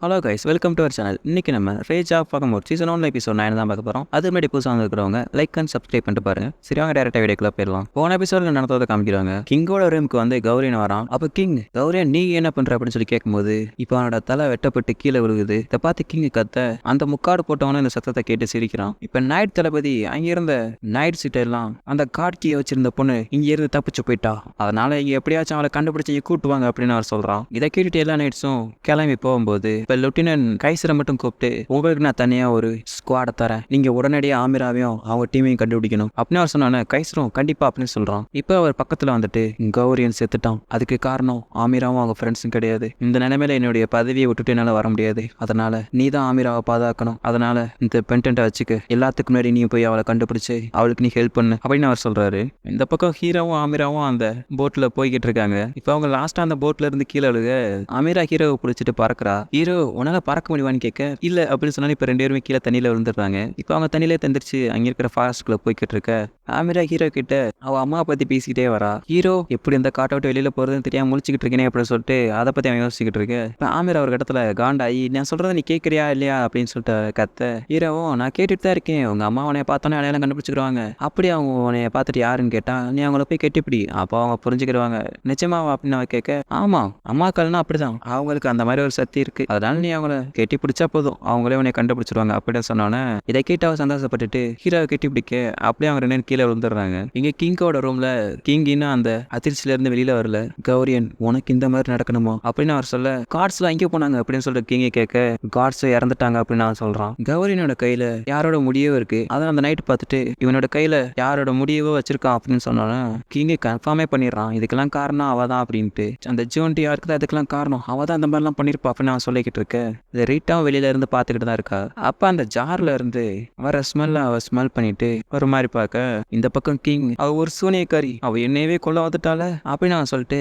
Hello guys, welcome to our channel. இன்னைக்கு நம்ம rage of Bahamut season 1 episode 9 தான் பார்க்க போகிறோம். அது முன்னாடி புதுசாக வந்துருக்கிறவங்க லைக் அண்ட் சப்ஸ்கிரைப் பண்ணிட்டு பாருங்க. சரியாக டேரக்டாக வீடியோக்குள்ள போயிடலாம். போன எபிசோட நடந்ததை காமிக்கிறாங்க. கிங்கோட ரூமுக்கு வந்து கௌரியன் வரான். அப்போ கிங் கௌரியன் நீ என்ன பண்ற அப்படின்னு சொல்லி கேட்கும்போது இப்போ அவனோட தலை வெட்டப்பட்டு கீழே விழுகுது. இதை பார்த்து கிங் கத்த அந்த முக்காடு போட்டவன இந்த சத்தத்தை கேட்டு சிரிக்கிறான். இப்போ நைட் தளபதி அங்கிருந்த நைட் சீட்டை எல்லாம் அந்த காட்கியை வச்சிருந்த பொண்ணு இங்க இருந்து தப்பிச்சு போயிட்டா, அதனால இங்க எப்படியாச்சும் அவளை கண்டுபிடிச்சு கூட்டுவாங்க அப்படின்னு அவர் சொல்றான். இதை கேட்டுட்டு எல்லா நைட்ஸும் கிளம்பி போகும்போது இப்போ லெப்டினன்ட் கைசரை மட்டும் கூப்பிட்டு உங்களுக்கு நான் தனியா ஒரு ஸ்குவாடை தரேன், நீங்க உடனடியாக ஆமிராவையும் அவங்க டீமையும் கண்டுபிடிக்கணும் அப்படின்னு அவர் சொன்னானே. கைசரும் கண்டிப்பா அப்படின்னு சொல்றான். இப்போ அவர் பக்கத்துல வந்துட்டு கௌரியன் செத்துட்டான், அதுக்கு காரணம் ஆமிராவும் அவங்க ஃப்ரெண்ட்ஸும் கிடையாது. இந்த நிலைமையில என்னுடைய பதவியை விட்டுட்டு என்னால வர முடியாது, அதனால நீ தான் ஆமிராவை பாதுகாக்கணும், அதனால இந்த பென்டென்ட்டை வச்சுக்க, எல்லாத்துக்கு முன்னாடி நீ போய் அவளை கண்டுபிடிச்சு அவளுக்கு நீ ஹெல்ப் பண்ணு அப்படின்னு அவர் சொல்றாரு. இந்த பக்கம் ஹீரோவும் ஆமிராவும் அந்த போட்ல போய்கிட்டு இருக்காங்க. இப்போ அவங்க லாஸ்டா அந்த போட்ல இருந்து கீழே அழுக ஆமிரா ஹீரோவை பிடிச்சிட்டு பறக்குறா. ஹீரோ உன்னால பறக்க முடியுமான்னு கேட்க இல்ல அப்படின்னு சொன்னா இப்ப 2 பேருமே கீழே தண்ணியில விழுந்துடுறாங்க. இப்போ அவங்க தண்ணியிலே தந்திரிச்சு அங்க இருக்கிற ஃபாரஸ்ட்குள்ள போய்கிட்டு இருக்க ஆமிரா ஹீரோ கிட்ட அவ அம்மா பத்தி பேசிக்கிட்டே வரா. ஹீரோ எப்படி இந்த காட்டை விட்டு வெளியில போறதுன்னு தெரியாம முழிச்சுக்கிட்டு இருக்கேனே அப்படின்னு சொல்லிட்டு அதை பத்தி அவன் யோசிச்சுக்கிட்டு இருக்கு. இப்போ ஆமிரா ஒரு இடத்துல காண்டாயி நான் சொல்றதை நீ கேட்கறியா இல்லையா அப்படின்னு சொல்லிட்டு கத்த. ஹீரோவும் நான் கேட்டுட்டு தான் இருக்கேன், உங்க அம்மா உனைய பார்த்தோன்னே அடையாளம் கண்டுபிடிச்சிக்கிடுவாங்க, அப்படி அவங்க உனைய பார்த்துட்டு யாருன்னு கேட்டா நீ அவங்கள போய் கெட்டிப்பிடி, அப்போ அவங்க புரிஞ்சுக்கிடுவாங்க. நிச்சயமாவா அப்படின்னு அவ கேட்க ஆமா அம்மாக்கள்னா அப்படிதான், அவங்களுக்கு அந்த மாதிரி ஒரு சக்தி இருக்கு, அதனால நீ அவங்கள கெட்டி பிடிச்சா போதும் அவங்களே உன்னை கண்டுபிடிச்சிருவாங்க அப்படின்னு சொன்னோன்னே இதை கேட்டு அவ சந்தோஷப்பட்டுட்டு ஹீரோவை கெட்டி பிடிக்க அப்படியே அவங்க 2 கீழே விழுந்துடுறாங்க. இங்க கிங்கோட ரூம்ல கிங் இன்னும் அந்த அதிர்ச்சியில இருந்து வெளியில வரல. கௌரியன் உனக்கு இந்த மாதிரி நடக்கணுமோ அப்படின்னு அவர் சொல்ல கார்ட்ஸ்லாம் எங்கே போனாங்க அப்படின்னு சொல்லிட்டு கிங்க கேட்க கார்ட்ஸ் இறந்துட்டாங்க அப்படின்னு அவன் சொல்றான். கௌரியனோட கையில யாரோட முடியவோ இருக்கு, அதை அந்த நைட் பார்த்துட்டு இவனோட கையில யாரோட முடியவோ வச்சிருக்கான் அப்படின்னு சொன்னோன்னா கிங்க கன்ஃபார்மே பண்ணிடுறான், இதுக்கெல்லாம் காரணம் அவ தான் அப்படின்ட்டு. அந்த ஜோன்டி யாருக்கு தான் இதுக்கெல்லாம் காரணம், அவ தான் அந்த மாதிரிலாம் பண்ணிருப்பா அப்படின்னு அவன் சொல்லிக்கிட்டு இருக்க. இந்த ரீட்டாவும் வெளியில இருந்து பார்த்துக்கிட்டு தான் இருக்கா. அப்ப அந்த ஜார்ல இருந்து வர ஸ்மெல்ல அவ ஸ்மெல் பண்ணிட்டு ஒரு மாதிரி பார்க்க இந்த பக்கம் கிங் அவ ஒரு சூனியக்காரி, அவ என்னையவே கொல்ல வந்துட்டால அப்படின்னு அவன் சொல்லிட்டு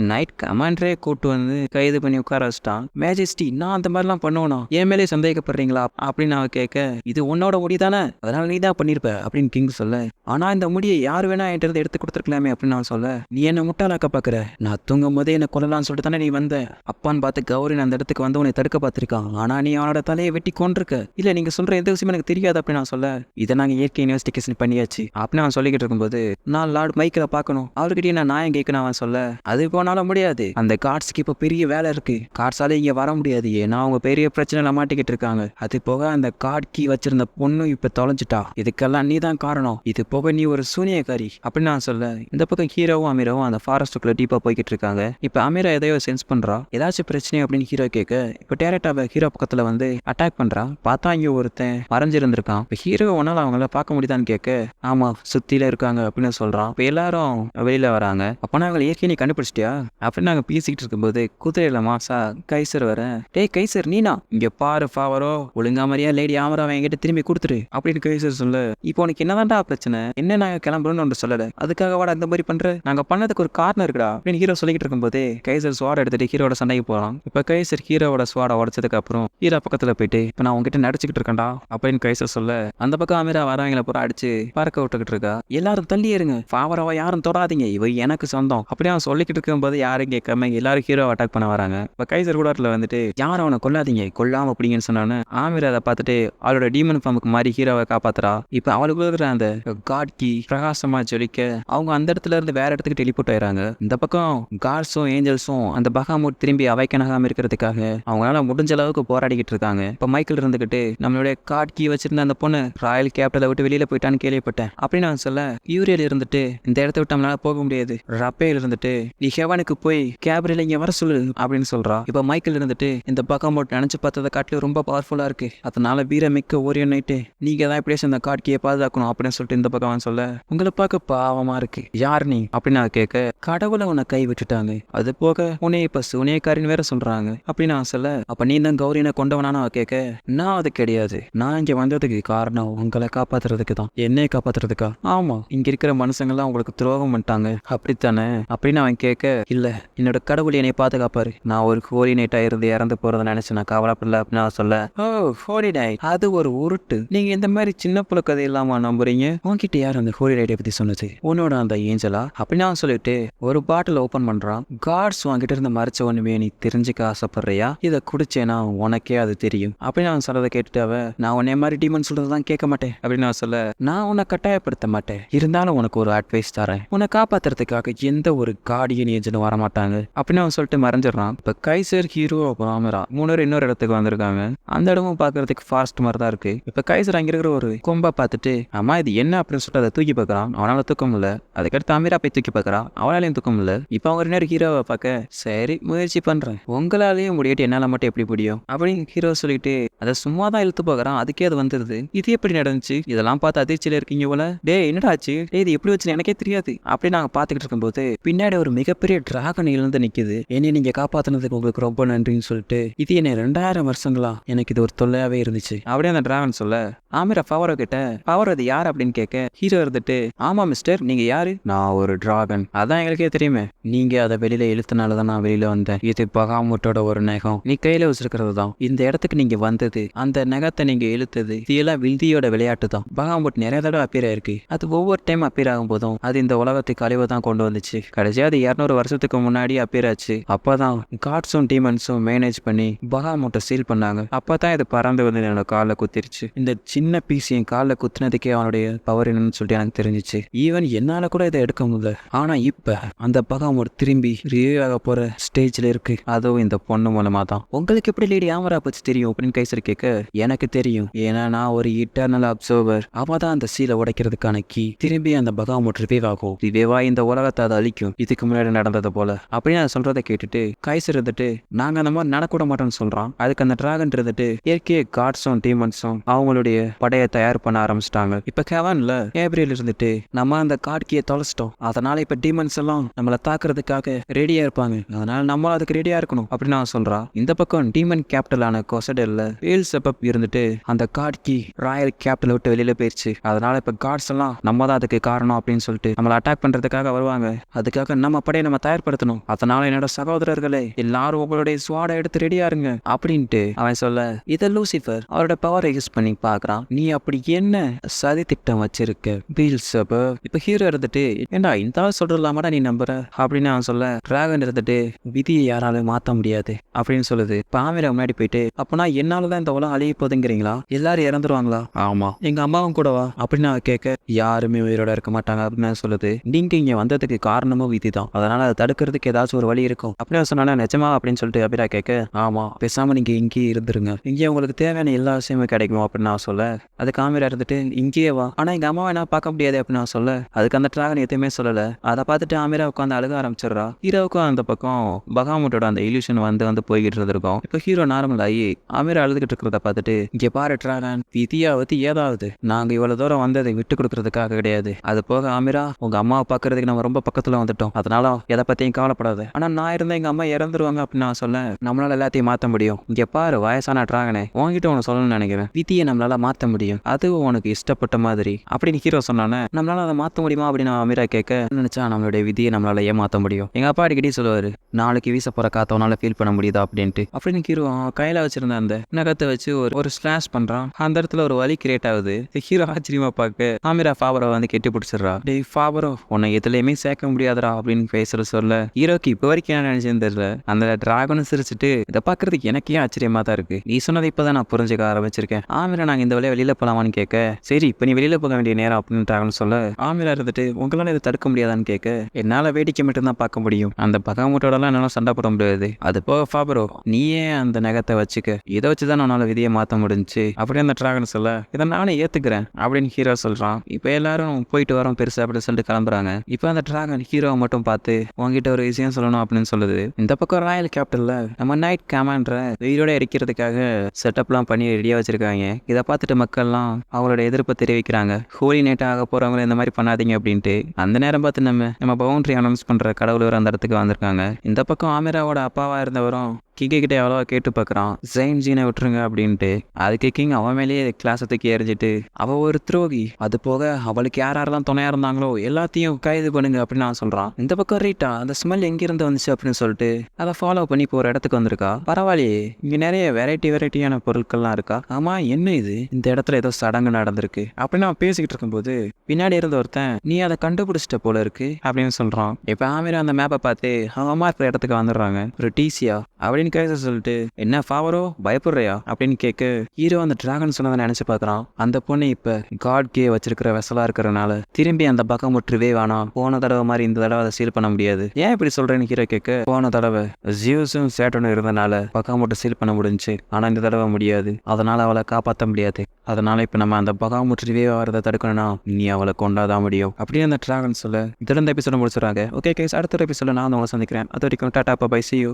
நைட் கமாண்டரே கூட்டு வந்து கைது பண்ணி உட்கார வச்சிட்டான். மேஜஸ்டி நான் அந்த மாதிரிலாம் பண்ணுவேனா, என் மேலே சந்தேகப்படுறீங்களா அப்படின்னு அவ கேட்க இது உன்னோட முடி தானே, அதனால நீ தான் பண்ணிருப்ப அப்படின்னு கிங் சொல்ல, ஆனா இந்த முடியை யார் வேணா என்கிட்ட எடுத்து கொடுத்துருக்கலாமே அப்படின்னு அவன் சொல்ல, நீ என்ன முட்டாளாக்க பாக்குற, நான் தூங்கும் போதே என்ன கொல்லலாம்னு சொல்லிட்டு தானே நீ வந்த, அப்பான்னு பார்த்து கௌரின் அந்த இடத்துக்கு வந்து உன்னை தடுக்க பார்த்திருக்கான், ஆனா நீ அவனோட தலையை வெட்டி கொண்டிருக்க, இல்ல நீங்க சொல்ற எந்த விஷயம் எனக்கு தெரியாது அப்படின்னு நான் சொல்ல, இதை நாங்க இயற்கை இன்வெஸ்டிகேஷன் பண்ணியாச்சு அப்படின்னு அவன் சொல்லிக்கிட்டு இருக்கும்போது நான் லார்ட் மைக்கேல பார்க்கணும், அவர்கிட்டயே நான் நியாயம் கேட்கணும் அவன் சொல்ல, அது போனாலும் முடியாது, அந்த கார்ட்ஸ்க்கு இப்போ பெரிய வேலை இருக்கு, கார்ட்ஸால இங்க வர முடியாது, ஏன்னா அவங்க பெரிய பிரச்சனைல மாட்டிக்கிட்டு இருக்காங்க, அது போக அந்த கார்ட் கீ வச்சிருந்த பொண்ணு இப்ப தொலைஞ்சிட்டா, இதுக்கெல்லாம் நீ தான் காரணம், இது போக நீ ஒரு சூனியக்காரி அப்படின்னு நான் சொல்ல. இந்த பக்கம் ஹீரோவும் அமீராவும் அந்த ஃபாரஸ்ட்டுக்குள்ள டீப்பா போய்கிட்டு இருக்காங்க. இப்ப அமீரா எதையோ சென்ஸ் பண்றா, ஏதாச்சும் பிரச்சனை அப்படின்னு ஹீரோ கேட்க இப்ப டேரக்டா ஹீரோ பக்கத்துல வந்து அட்டாக் பண்றா. பார்த்தா இங்க ஒருத்தன் மறைஞ்சிருந்திருக்கான். இப்ப ஹீரோ ஒன்னால அவங்கள பார்க்க முடியுதான்னு கேட்க ஆமா சுத்தில இருக்காங்க அப்படின்னு சொல்றான். இப்ப எல்லாரும் வெளியில வராங்க. அப்பனா அவங்களை ஏற்கனவே நீ கண்டுபிடிச்சிட்டியா அப்படின்னு நாங்க பேசிக்கிட்டு இருக்கும்போது குதிரையில மாசா கைசர் வர, டேய் கைசர் நீனா இங்க பாரு ஃபாவரோ, ஒழுங்கா மாதிரியா லேடி ஆமராவை என்கிட்ட திரும்பி கொடுத்துரு அப்படின்னு கைசர் சொல்ல, இப்போ உனக்கு என்னதான்டா பிரச்சனை, என்ன நாங்க கிளம்புறோம்னு ஒன்று சொல்லல, அதுக்காக வாட அந்த மாதிரி பண்ற, நாங்க பண்ணதுக்கு ஒரு காரணம் இருக்குடா அப்படின்னு ஹீரோ சொல்லிக்கிட்டு இருக்கும்போது கைசர் ஸ்வாட் எடுத்துட்டு ஹீரோட சண்டைக்கு போறான். இப்ப கைசர் ஹீரோட ஸ்வாட உடச்சதுக்கு அப்புறம் ஹீரோ பக்கத்துல போயிட்டு இப்ப நான் உங்ககிட்ட நடிச்சுக்கிட்டு இருக்கேன்டா அப்படின்னு கைசர் சொல்ல, அந்த பக்கம் அமீரா வரவங்களை பூரா அடிச்சு பறக்க விட்டுக்கிட்டு இருக்கா. எல்லாரும் தள்ளி இருங்க, ஃபாவராவா யாரும் தொடாதீங்க, இவ எனக்கு சொந்தம் அப்படி அவன் சொல்லிக்கிட்டு இருக்கும்போது யாரும் கேட்காம எல்லாரும் ஹீரோ அட்டாக் பண்ண வராங்க. இப்ப கைசர் கூடத்துல வந்துட்டு யாரும் அவனை கொல்லாதீங்க, கொல்லாம அப்படிங்கன்னு சொன்னான்னு ஆமீரா அதை பார்த்துட்டு அவளோட டீமன் ஃபார்முக்கு மாதிரி ஹீரோவை காப்பாத்துறா. இப்ப அவளுக்கு இருக்கிற அந்த காட் கீ பிரகாசமா ஜொலிக்க அவங்க அந்த இடத்துல இருந்து வேற இடத்துக்கு டெலிபோர்ட் ஆயிராங்க. இந்த பக்கம் கார்ட்ஸும் ஏஞ்சல்ஸும் அந்த பகாமூட் திரும்பி அவைக்கனாகாம இருக்கிறதுக்காக அவங்களால முடிஞ்ச அளவுக்கு போராடிக்கிட்டு இருக்காங்க. இப்ப மைக்கேல் இருந்துகிட்டு நம்மளுடைய காட் கீ வச்சிருந்த அந்த பொண்ணு ராயல் கேபிட்டலை விட்டு வெளியில போயிட்டான்னு கேள்விப்பட்டேன் அப்படின்னு நான் சொல்ல, யூரியல் இருந்துட்டு இந்த இடத்த விட்டு நம்மளால போக முடியாது, ரப்பேல் இருந்துட்டு நீ ஹெவனுக்கு போய் கேப்ரியல இங்க வர சொல்லு அப்படின்னு சொல்றா. இப்ப மைக்கேல் இருந்துட்டு இந்த பகாமூட் நினைச்சு பார்த்ததை காட்டிலும் ரொம்ப பவர்ஃபுல்லா இருக்கு, அதனால வீரமிக்க ஓரியன் நைட்டு நீங்க தான் இப்படியே அந்த காட் கீயை பாதுகாக்கணும் அப்படின்னு சொல்லிட்டு இந்த பக்கம் சொல்ல, உங்களை பார்க்க பாவமா இருக்கு, யார் நீ அப்படின்னு நான் கேட்க கடவுளை உன்னை கை விட்டுட்டாங்க, அது போக உன்னை இப்ப சூனியக்காரின்னு வேற சொல்றாங்க அப்படின்னு நான் சொல்ல, அப்ப நீ தான் கௌரியனை கொண்டவனான அவ கேட்க நான் அது கிடையாது, நான் இங்க வந்ததுக்கு காரணம் உங்களை காப்பாத்துறதுக்கு தான், என்னைய காப்பாத்துறதுக்கா, ஆமா இங்க இருக்கிற மனுஷங்கள்லாம் உங்களுக்கு துரோகம் பண்ணிட்டாங்க அப்படித்தானே அப்படின்னு அவன் கேட்க, இல்ல என்னோட கடவுள் என்னை பாதுகாப்பாரு, நான் ஒரு ஹோலி நைட்டா இருந்து இறந்து போறதை நினைச்சு நான் கவலைப்படல அப்படின்னு நான் சொல்ல, ஓ ஹோலி நைட் அது ஒரு உருட்டு, நீங்க இந்த மாதிரி சின்ன புள்ள கதை இல்லாம நம்புறீங்க, உன்கிட்ட யார் அந்த ஹோலி நைட்டை பத்தி சொன்னது, உன்னோட அந்த ஏஞ்சலா அப்படின்னு நான் சொல்லிட்டு ஒரு பாட்டில் ஓபன் பண்றான். கார்ட்ஸ் உன்கிட்ட இருந்து மறைச்ச ஒண்ணுமே நீ தெரிஞ்சுக்க ஆசைப்படுறியா, இதை குடிச்சேனா உனக்கே அது தெரியும் அப்படின்னு அவன் சொல்றதை கேட்டுட்டு அவ நான் உன்னை மாதிரி டீமன் சொல்றதுதான் கேட்க மாட்டேன் அப்படின்னு நான் சொல்ல நான் உன்னை கட்டாயப்படுத்த மாட்டேன் இருந்தாலும் உனக்கு ஒரு அட்வைஸ் தரேன் உன்னை காப்பாத்துறதுக்காக எந்த ஒரு கார்டியன் ஏஜென்ட் வர மாட்டாங்க அப்படின்னு அவன் சொல்லிட்டு மறைஞ்சிடறான். இப்ப கைசர் ஹீரோ அப்புறம் ஆமரா 3 பேர் இன்னொரு இடத்துக்கு வந்திருக்காங்க. அந்த இடமும் பாக்குறதுக்கு ஃபாஸ்ட் மாதிரி தான் இருக்கு. இப்ப கைசர் அங்க இருக்கிற ஒரு கொம்பை பார்த்துட்டு அம்மா இது என்ன அப்படின்னு சொல்லிட்டு அதை தூக்கி பார்க்கறான். அவனால தூக்கம் இல்ல. அதுக்கடுத்து அமீரா போய் தூக்கி பார்க்கறான். அவனாலையும் தூக்கம் இல்ல. இப்ப அவங்க 2 நேரம் ஹீரோவை பார்க்க சரி முயற்சி பண்றேன் உங்களாலேயும் முடியாட்டி என்னால மட்டும் எப்படி முடியும் அப்படின்னு ஹீரோ சொல்லிட்டு அதை சும்மா தான் இழுத்து போகிறான். அதுக்கே அது வந்துருது. இது எப்படி நடந்துச்சு இதெல்லாம் பார்த்து அதிர்ச்சியில இருக்கீங்க போல. டே என்னடா ஆச்சு இது எப்படி வச்சு எனக்கே தெரியாது அப்படின்னு நாங்க பாத்துக்கிட்டு இருக்கும்போது பின்னாடி ஒரு மிகப்பெரிய டிராகன் இழந்து நிக்குது. என்னை நீங்க காப்பாத்தினதுக்கு உங்களுக்கு ரொம்ப நன்றின்னு சொல்லிட்டு இது என்ன 2000 வருஷங்களா எனக்கு இது ஒரு தொல்லையாவே இருந்துச்சு அப்படியே அந்த டிராகன் சொல்ல ஆமீரா பவரோ கிட்ட பவர் அது யார் அப்படின்னு கேட்க ஹீரோ இருந்துட்டு ஆமா மிஸ்டர் நீங்க யாரு நான் ஒரு டிராகன் அதான் எங்களுக்கே தெரியுமே நீங்க அதை வெளியில இழுத்தனாலதான் நான் வெளியில வந்தேன் இது பகாமுட்டோட ஒரு நகம் நீ கையில வச்சிருக்கிறது தான் இந்த இடத்துக்கு நீங்க வந்தது அந்த நகத்தை நீங்க இழுத்தது இதெல்லாம் வில்தியோட விளையாட்டு தான் பகாமுட் நிறைய தடவை அப்பீர் ஆயிருக்கு அது ஒவ்வொரு டைம் அப்பீர் ஆகும் போதும் அது இந்த உலகத்துக்கு அழிவு தான் கொண்டு வந்துச்சு கடைசியா அது 200 வருஷத்துக்கு முன்னாடி அப்பீர் ஆச்சு அப்பதான் காட்ஸும் டீமன்ஸும் மேனேஜ் பண்ணி பகாமுட்டை சீல் பண்ணாங்க அப்பதான் இது பறந்து வந்து என்னோட காலில் குத்திருச்சு இந்த சின்ன பீஸ் என் காலில் குத்துனதுக்கே அவனுடைய பவர் என்னன்னு சொல்லிட்டு எனக்கு தெரிஞ்சிச்சு ஈவன் என்னால கூட இதை எடுக்க முடியல ஆனா இப்ப அந்த பகாமுட் திரும்பி ரிவ்யூ ஆக போற ஸ்டேஜ்ல இருக்கு அதுவும் இந்த பொண்ணு மூலமா தான் உங்களுக்கு எப்படி லேடி ஆமரா பத்தி தெரியும் அப்படின்னு கைசர் கேட்க எனக்கு தெரியும் ஏன்னா நான் ஒரு இட்டர்னல் அப்சர்வர் அவ தான் அந்த சீலை உடைக்கிறதுக்கான கீ திரும்பி அந்த பகாமுட் ரிவைவ் ஆகும் ரிவைவா இந்த உலகத்தை அதை அழிக்கும் இதுக்கு முன்னாடி நடந்தது போல அப்படின்னு நான் சொல்றதை கேட்டுட்டு கைசர் இருந்துட்டு நாங்க அந்த மாதிரி நடக்கூட மாட்டோம்னு சொல்றான் அதுக்கு அந்த டிராகன் இருந்துட்டு இயற்கையை காட்ஸும் டீமன்ஸும் அவங்களுடைய படையை தயார் பண்ண ஆரம்பிச்சிட்டாங்க இப்ப கெவான்ல ஏப்ரியல் இருந்துட்டு நம்ம அந்த காட்கியை தொலைச்சிட்டோம் அதனால இப்ப டீமன்ஸ் எல்லாம் நம்மளை தாக்குறதுக்காக ரெடியா இருப்பாங்க அதனால நம்ம அதுக்கு ரெடியா இருக்கணும் அப்படின்னு நான் சொல்றான் இந்த பக்கம் டீமன் கேபிட்டலான கொசடல்ல வேல் செப்பப் இருந்துட்டு அந்த காட்கி ராயல் கேபிட்டல் விட்டு வெளியில போயிருச்சு அதனால இப்ப காட்ஸ் எல்லாம் நம்ம தான் அதுக்கு காரணம் அப்படின்னு சொல்லிட்டு நம்மளை அட்டாக் பண்றதுக்காக வருவாங்க அதுக்காக நம்ம படையை நம்ம தயார்படுத்தணும் அதனால என்னோட சகோதரர்களே எல்லாரும் உங்களுடைய ஸ்வாடை எடுத்து ரெடியா இருங்க அப்படின்ட்டு அவன் சொல்ல இத லூசிஃபர் அவரோட பவரை யூஸ் பண்ணி பாக்குறான் நீ அப்படி என்ன சதி திட்டம் வச்சிருக்க பீல் செப்பப் இப்ப ஹீரோ இருந்துட்டு ஏண்டா இந்த சொல்றலாமாடா நீ நம்புற அப்படின்னு அவன் சொல்ல டிராகன் இருந்துட்டு விதியை யாராலும் மாத்த முடியாது அப்படின்னு சொல்லுது பாமிர முன்னாடி போயிட்டு அப்பனா என்னாலதான் இந்த உலகம் அழிய போதுங்கிறீங்களா எல்லாரும் இறந்துருவாங்களா ஆமா எங்க அம்மாவும் கூடவா அப்படின்னு அவன் கேட்க யாருமே உயிரோட இருக்க மாட்டாங்க அப்படின்னு சொல்லுது நீங்க இங்க வந்ததுக்கு காரணமும் விதி தான் அதனால அதை தடுக்கிறதுக்கு ஏதாச்சும் ஒரு வழி இருக்கும் அப்படின்னு சொன்னா நிஜமா அப்படின்னு சொல்லிட்டு அபிரா கேட்க ஆமா பேசாம நீங்க இங்கேயே இருந்துருங்க இங்கே உங்களுக்கு தேவையான எல்லா விஷயமும் கிடைக்கும் அப்படின்னு நான் சொல்ல அது காமிரா இருந்துட்டு இங்கேயே வா ஆனா எங்க அம்மாவை என்ன பார்க்க முடியாது அப்படின்னு நான் சொல்ல அதுக்கு அந்த டிராகன் எதுவுமே சொல்லல அதை பார்த்துட்டு அமீரா உட்காந்து அழுக ஆரம்பிச்சிடுறா ஹீரோவுக்கும் அந்த பக்கம் பகாமுட்டோட அந்த இல்யூஷன் வந்து போய்கிட்டு இருந்திருக்கும் இப்போ ஹீரோ நார்மல் ஆகி அமீரா அழுதுகிட்டு இருக்கிறத பார்த்துட்டு இங்க பாரு டிராகன் விதியாவது ஏதாவது நாங்க இவ்வளவு தூரம் வந்ததை விட்டு கொடுக்கறதுக்காக கிடையாது அது போக அமீரா உங்க அம்மாவை பாக்குறதுக்கு நம்ம ரொம்ப பக்கத்துல வந்துட்டோம் அதனால எதை பத்தியும் கவலைப்படாது ஆனா நான் இருந்தா எங்க அம்மா இறந்துருவாங்க அப்படின்னு நான் சொல்ல நம்மளால எல்லாத்தையும் மாத்த முடியும் இங்க பாரு வயசான டிராகனே உன்கிட்ட உனக்கு சொல்லணும்னு நினைக்கிறேன் விதியை நம்மளால மாத்த முடியும் அதுவும் உனக்கு இஷ்டப்பட்ட மாதிரி அப்படின்னு ஹீரோ சொன்னானே நம்மளால அதை மாத்த முடியுமா அப்படின்னு அமீரா கேட்க நினைச்சா நம்மளுடைய விதியை நம்மளால ஏமாத்த முடியும் எங்க அப்பா அடிக்கடி சொல்லுவாரு நாளைக்கு வீச போற காத்தவனால ஃபீல் பண்ண முடியுதா அப்படின்ட்டு அப்படின்னு ஹீரோ கையில வச்சிருந்த அந்த நகத்தை வச்சு ஒரு ஸ்லாஷ் பண்றான் அந்த இடத்துல ஒரு வலி கிரியேட் ஆகுது ஹீரோ ஆச்சரியமா பார்க்க அமீரா ஃபாபரோ வந்து கெட்டி பிடிச்சிடுறா டேய் ஃபாபரோ உன்னை எதுலையுமே சேர்க்க முடியாதரா அப்படின்னு பேசுற சொல்ல ஹீரோக்கு இப்போ வரைக்கும் என்ன நினைச்சேன்னு தெரியல அந்த டிராகனும் சிரிச்சுட்டு இதை பாக்குறதுக்கு எனக்கே ஆச்சரியமா தான் இருக்கு நீ சொன்னதை இப்பதான் நான் புரிஞ்சுக்க ஆரம்பிச்சிருக்கேன் ஆமீரா நாங்க இந்த வழியா வெளியில போலாமான்னு கேட்க சரி இப்ப நீ வெளியில போக வேண்டிய நேரம் அப்படின்னு டிராகன் சொல்ல ஆமீரா இருந்துட்டு உங்களால இதை தடுக்க முடியாதான்னு கேட்க என்னால வேடிக்கை மட்டும் தான் பார்க்க முடியும் அந்த பகாமுட்டோட எல்லாம் என்னால சண்டை போட முடியாது அது போக ஃபாபரோ நீயே அந்த நகத்தை வச்சுக்க இதை வச்சுதான் உன்னால விதியை மாத்த முடிஞ்சு அப்படியே அந்த டிராகன் சொல்ல இதை நானே ஏத்துக்கிறேன் அப்படின்னு ஹீரோ சொல்றான் இப்ப எல்லாரும் போயிட்டு வரோம் பெருசா அப்படி சொல்லிட்டு கிளம்புறாங்க இப்ப அந்த டிராகன் ஹீரோவை மட்டும் பார்த்து உங்ககிட்ட ஒரு விஷயம் சொல்லணும் அப்படின்னு சொல்லுது இந்த பக்கம் ராயல் கேபிட்டல்ல நம்ம நைட் கமாண்டரை வெயிலோட எரிக்கிறதுக்காக செட்டப்லாம் பண்ணி ரெடியா வச்சிருக்காங்க இதை பார்த்துட்டு மக்கள்லாம் அவங்களோட எதிர்ப்பை தெரிவிக்கிறாங்க ஹோலி நைட் ஆக போறவங்க இந்த மாதிரி பண்ணாதீங்க அப்படின்ட்டு அந்த நேரம் பார்த்து நம்ம பவுண்டரி அனௌன்ஸ் பண்ற கடவுள் அந்த இடத்துக்கு வந்திருக்காங்க இந்த பக்கம் ஆமிராவோட அப்பாவா இருந்தவரும் கிங்க கிட்ட எவ்வளோ கேட்டு பார்க்குறான் ஜெயின் ஜீனை விட்டுருங்க அப்படின்ட்டு அதுக்கு கிங் அவன் மேலேயே கிளாஸை தூக்கி எறிஞ்சிட்டு அவள் ஒரு துரோகி அது போக அவளுக்கு யாரெல்லாம் துணையா இருந்தாங்களோ எல்லாத்தையும் கைது பண்ணுங்க அப்படின்னு நான் சொல்றான் இந்த பக்கம் ரீட்டா அந்த ஸ்மெல் எங்கிருந்து வந்துச்சு அப்படின்னு சொல்லிட்டு அதை ஃபாலோ பண்ணி இப்போ ஒரு இடத்துக்கு வந்திருக்கா பரவாயில்லையே இங்க நிறைய வெரைட்டியான பொருட்கள்லாம் இருக்கா ஆமா என்ன இது இந்த இடத்துல ஏதோ சடங்கு நடந்திருக்கு அப்படின்னு நான் பேசிக்கிட்டு இருக்கும்போது பின்னாடி இருந்த ஒருத்தன் நீ அதை கண்டுபிடிச்சிட்ட போல இருக்கு அப்படின்னு சொல்றான் இப்ப ஆமீரா அந்த மேப்பை பார்த்து அவன் அம்மா இருக்கிற இடத்துக்கு வந்துடுறாங்க ஒரு டீசியா அப்படின்னு அப்படின்னு கேட்க சொல்லிட்டு என்ன ஃபாவரோ பயப்படுறியா அப்படின்னு கேட்க ஹீரோ அந்த டிராகன் சொன்னதை நினைச்சு பார்க்கறான். அந்த பொண்ணு இப்ப காட் கே வச்சிருக்கிற வெசலா இருக்கிறனால திரும்பி அந்த பக்கம் முற்றுவே வேணாம், போன தடவை மாதிரி இந்த தடவை அதை சீல் பண்ண முடியாது. ஏன் இப்படி சொல்றேன்னு ஹீரோ கேட்க போன தடவை ஜியூஸும் சேட்டனும் இருந்தனால பக்கம் மட்டும் சீல் பண்ண முடிஞ்சு, ஆனா இந்த தடவை முடியாது, அதனால அவளை காப்பாற்ற முடியாது. அதனால இப்ப நம்ம அந்த பகம் முற்றுவே வரதை தடுக்கணும்னா நீ அவளை கொண்டாதான் முடியும் அப்படின்னு அந்த டிராகன் சொல்ல. இந்த எபிசோட முடிச்சுறாங்க. ஓகே கேஸ், அடுத்த எபிசோட நான் உங்களை சந்திக்கிறேன். அது வரைக்கும் டாடா பை, see you.